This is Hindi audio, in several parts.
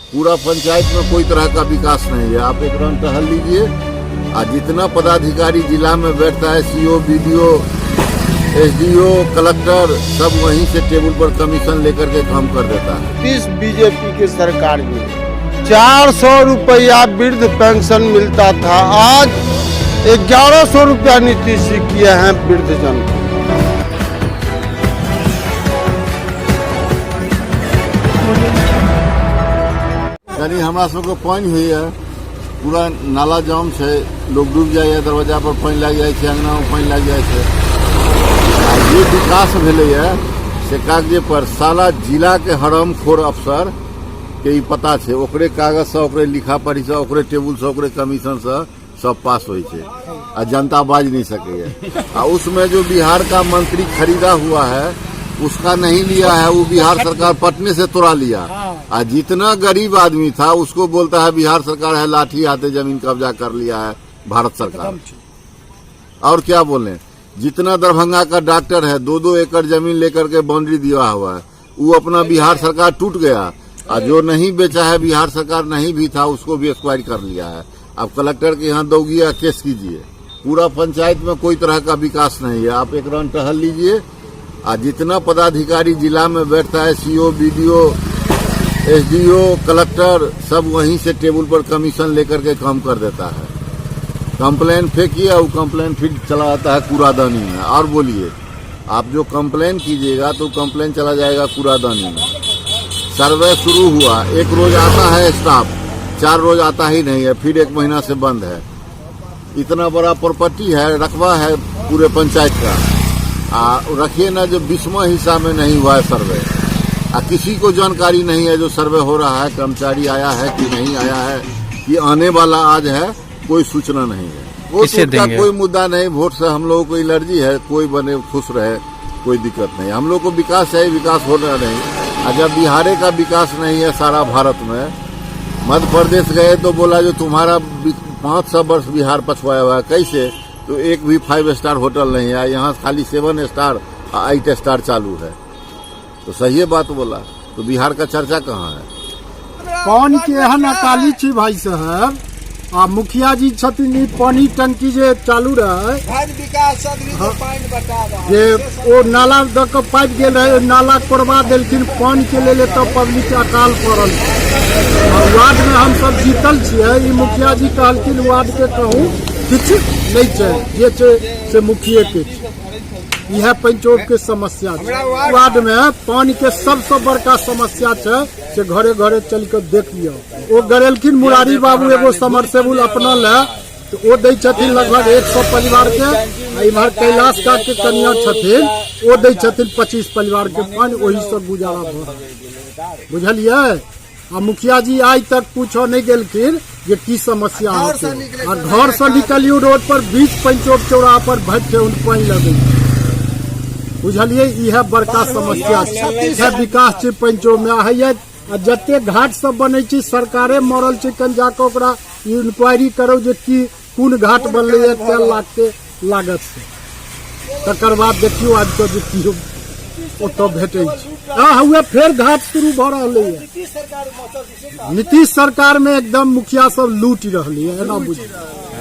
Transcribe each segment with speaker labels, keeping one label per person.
Speaker 1: पूरा पंचायत में कोई तरह का विकास नहीं है। आप एक राउंड टहल लीजिए, और जितना पदाधिकारी जिला में बैठता है, सीओ, बीडीओ, एसडीओ, कलेक्टर, सब वहीं से टेबल पर कमीशन लेकर के काम कर देता है।
Speaker 2: इस बीजेपी की सरकार में 400 रुपया वृद्ध पेंशन मिलता था, आज 1100 रुपया नीतीश जी किए हैं वृद्ध जन को।
Speaker 1: यानी हमारा सबके पानी हुई है, पूरा नाला जाम है, लोग डूब जाए, दरवाजा पर पानी लग जाए, अंगना में पानी लग जाए। ये विकास भेले से कागजे पर साला जिला के हरामखोर अफसर के ही पता है, ओकरे कागज से, ओकरे लिखा पढ़ी से, ओकरे टेबुल से, ओकरे कमीशन से सब पास हो, जनता बाज नहीं सके। उसमें जो बिहार का मंत्री खरीदा हुआ है उसका नहीं लिया है, वो बिहार सरकार पटने से तोड़ा लिया। और जितना गरीब आदमी था उसको बोलता है बिहार सरकार है लाठी हाथे जमीन कब्जा कर लिया है भारत सरकार। और क्या बोले, जितना दरभंगा का डॉक्टर है 2-2 एकड़ जमीन लेकर के बाउंड्री दिया हुआ है, वो अपना बिहार सरकार टूट गया। और जो नहीं बेचा है बिहार सरकार नहीं भी था उसको भी एक्वायर कर लिया है। अब कलेक्टर के यहाँ दौगिया केस कीजिए। पूरा पंचायत में कोई तरह का विकास नहीं है। आप एक राउंड टहल लीजिए, और जितना पदाधिकारी जिला में बैठता है, सीओ, बीडीओ, एसडीओ, कलेक्टर, सब वहीं से टेबल पर कमीशन लेकर के काम कर देता है। कंप्लेन फेंकिए, वो कंप्लेन फिर चला आता है कूड़ादानी में। और बोलिए, आप जो कंप्लेन कीजिएगा तो कंप्लेन चला जाएगा कूड़ादानी में। सर्वे शुरू हुआ, 1 रोज आता है स्टाफ, 4 रोज आता ही नहीं है, फिर 1 महीना से बंद है। इतना बड़ा प्रॉपर्टी है, रकबा है पूरे पंचायत का, रखिए ना, जो 20वां हिस्सा में नहीं हुआ है सर्वे। किसी को जानकारी नहीं है जो सर्वे हो रहा है, कर्मचारी आया है कि नहीं आया है, कि आने वाला आज है, कोई सूचना नहीं है। वो तो कोई मुद्दा नहीं, वोट से हम लोगों को एलर्जी है, कोई बने खुश रहे, कोई दिक्कत नहीं। हम लोग को विकास है, विकास हो रहा नहीं। जब बिहार का विकास नहीं है सारा भारत में, मध्य प्रदेश गए तो बोला जो तुम्हारा 500 वर्ष बिहार पछुआया हुआ है। कैसे? तो एक भी 5 स्टार होटल नहीं है, यहाँ खाली 7 स्टार 8 स्टार चालू है। तो सही बात बोला, तो बिहार का चर्चा कहाँ है?
Speaker 3: पानी के यहाँ अकाली छी भाई साहब, आ मुखिया जी छथिन, पानी टंकी जे चालू रहे, ये वो नाला दक पाइप गेल रहे, नाला कोरबा देलखिन पानी के ले तो पब्लिक अकाल पड़ल। वार्ड में हम सब जीतल छियै, मुखिया जी कहलखिन वार्ड के कहूँ किछ नहीं छै, जे छै से मुखिए के यह पंचों के समस्या है। वार्ड में पानी के सबसे बड़का समस्या है, से घरे घरे चल कर देख लिया। वो गरेलखिन मुरारी बाबू एगो समरसेबुल अपना ले, तो वो दै छथिन लगभग 100 परिवार के। इधर कैलाश का के कन्या छथिन, वो दै छथिन 25 परिवार के पानी, वही सब गुजारा भ। बुझलिए? आ मुखिया जी आज तक पूछो नहीं गेलखिन ये की समस्या होते। और घर से निकलियो रोड पर 20 पंचों चौराहा पर भट के उन पानी लगे। बुझलिए? यह बड़का समस्या है, विकास छै पंचों में है। जते घाट सब बने छै सरकारे मरल छै, कन जाके ओकरा इंक्वायरी करो जे की कोन घाट बनले, 10 लाख के लागत से। तकर बाद देखियो आज तो जे की ओतो भेटे हुए फिर घाट शुरू भ रहा है। नीतीश सरकार में एकदम मुखिया सब लूट रही है, एना बुझ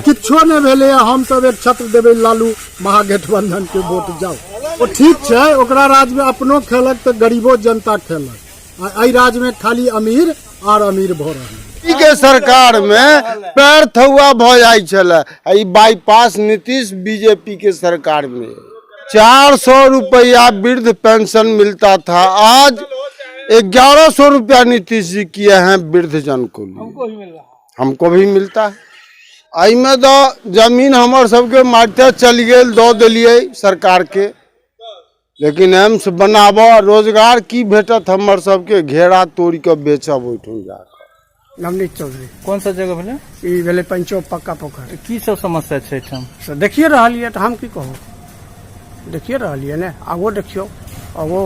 Speaker 3: किछो नहीं भेले। हम सब एक छत्र देवे लालू महागठबंधन के वोट जाओ, वो ठीक है, ओकरा राज में अपनो खेलक तो गरीबो जनता खेलक। आई राज में खाली अमीर और अमीर भ रहा
Speaker 2: के सरकार में पैर थुआ भ जाय छले, बाईपास नीतीश बीजेपी के सरकार में 400 रुपया वृद्ध पेंशन मिलता था, आज 1100 रुपया नीतीश जी किए हैं वृद्ध जन को। हमको भी मिलता है। आई में तो जमीन हमार सबके मारते चल गए, दो दिलिए सरकार के, लेकिन एम्स बनाब रोजगार की भेटत हमर सबके, घेरा तोड़ के बेचब ओठुन जाकर।
Speaker 3: नवनीत चौधरी।
Speaker 4: कौन सा जगह भेले?
Speaker 3: ई भेले पंचो पक्का पोखर।
Speaker 4: की सब समस्या छै एठाम?
Speaker 3: देखिए रहलिए तो हम की कहूँ, देखिए रहलिए ने, आगो देखियो, आगो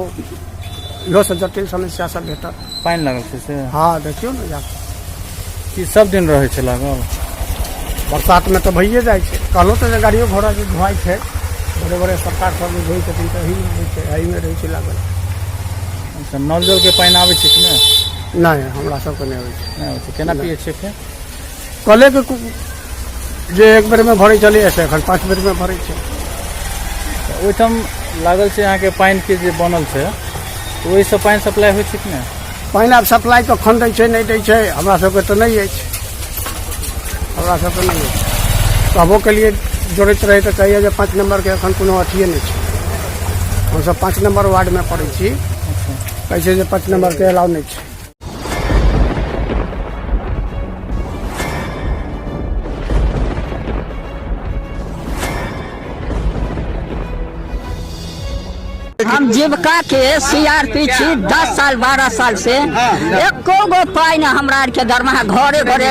Speaker 3: इहो से जटिल समस्या सब भेटत।
Speaker 4: पानी लागल छै से?
Speaker 3: हाँ देखियो ने जाकर,
Speaker 4: की सब दिन रहे छै लागल?
Speaker 3: बरसात में तो भइए जाए छै, कहलो तो गाड़ियों घोड़ा जे धुआई छै, बड़े बड़े सरकार सब धोई छथिन तो एही में रहै छै लागल।
Speaker 4: अच्छा, नल जल के पानी आबै छै कि नहीं?
Speaker 3: नहीं हमरा सबके नहीं होइ छै।
Speaker 4: नहीं होइ छै केना पिए छियै फेर
Speaker 3: कले के जे एक बेर में भरे चले से एखन 5 बेर में भरे छै।
Speaker 4: ओहिठाम लागल छै अहाँके पानि के जे बनल छै तऽ ओहिसँ पानि सप्लाई होइ छै कि नहि?
Speaker 3: पानि आब सप्लाई कखन दै छै नहि दै छै हमरा सबके तऽ नहि अछि, हमरा सबके नहि अछि। कहबो के लिए जोड़ैत रहे तऽ कहिए जे 5 नंबर के एखन कोनो अथिए नहीं छै। हमसब 5 नंबर वार्ड में पड़ै छी, कैसे जे 5 नंबर के अलाउ नहीं छै।
Speaker 5: हम जीविका के सीआरपी छी 10 साल 12 साल से एको गो पाई न हमरा आर के दरमाहा घरे घरे।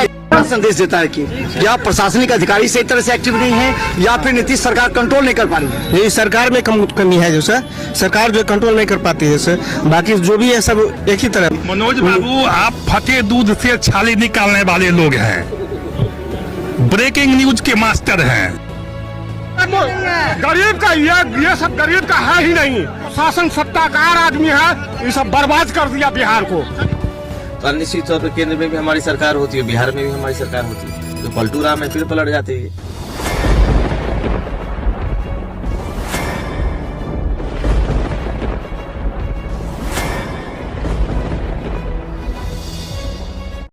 Speaker 6: संदेश देता है कि या प्रशासनिक अधिकारी सही तरह से एक्टिव नहीं है या फिर नीतीश सरकार कंट्रोल नहीं कर पा रही है।
Speaker 7: ये सरकार में कमी है जो सर, सरकार जो कंट्रोल नहीं कर पाती है सर, बाकी जो भी है सब एक ही तरह।
Speaker 8: मनोज बाबू आप फटे दूध से छाली निकालने वाले लोग हैं, ब्रेकिंग न्यूज के मास्टर हैं।
Speaker 9: गरीब का ये सब गरीब का है ही नहीं, शासन सत्ताकार आदमी है, ये सब बर्बाद कर दिया बिहार को।
Speaker 10: तो निश्चित तौर पर केंद्र में भी हमारी सरकार होती है, बिहार में भी हमारी सरकार होती है, तो पलटू राम है फिर पलट जाती है।